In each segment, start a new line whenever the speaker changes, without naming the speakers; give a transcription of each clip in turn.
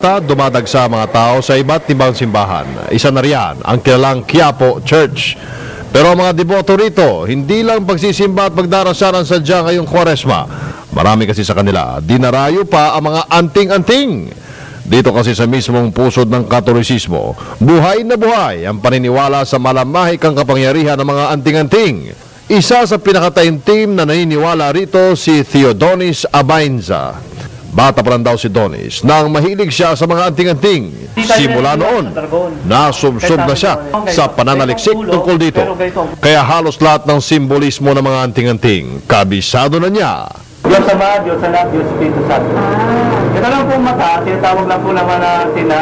basta dumadagsa mga tao sa iba't ibang simbahan. Isa na riyan ang kilalang Quiapo Church. Pero mga deboto rito, hindi lang pagsisimba at pagdarasalan sadya ngayong Kwaresma. Marami kasi sa kanila, dinarayo pa ang mga anting-anting. Dito kasi sa mismong pusod ng Katolisismo, buhay na buhay ang paniniwala sa malamahikang kapangyarihan ng mga anting-anting. Isa sa pinakataimtim na naniniwala rito si Theodonis Abainza. Bata pa lang daw si Donis nang mahilig siya sa mga anting-anting. Simula noon, nasubsob na siya sa pananaliksik tungkol dito. Kaya halos lahat ng simbolismo ng mga anting-anting, kabisado na niya.
Diyos Ama, Diyos Anak, Diyos Espiritu Santo. Ito lang po mata, tinatawag lang po naman natin na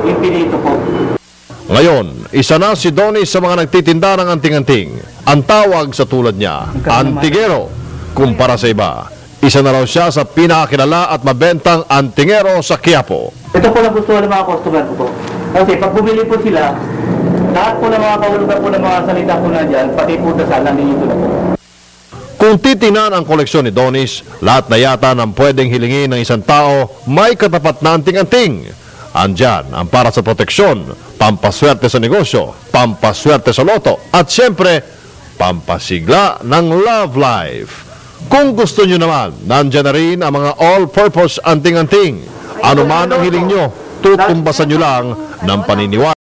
infinito po.
Ngayon, isa na si Donis sa mga nagtitinda ng anting-anting. Ang tawag sa tulad niya, antigero, kumpara sa iba. Isa na raw siya sa pinakakilala at mabentang antingero sa Quiapo.
Ito po lang gusto ng mga customer ko po. Kasi pag bumili po sila, lahat po ng mga kahulugan po ng mga salita po na dyan, pati po dasal, nandito na po.
Kung titingnan ang koleksyon ni Donis, lahat na yata ng pwedeng hilingin ng isang tao may katapat na anting-anting. Andyan ang para sa proteksyon, pampaswerte sa negosyo, pampaswerte sa loto, at siyempre, pampasigla ng love life. Kung gusto nyo naman, nandyan na rin ang mga all-purpose anting-anting. Ano man ang hiling nyo, tutumbasan nyo lang ng paniniwala.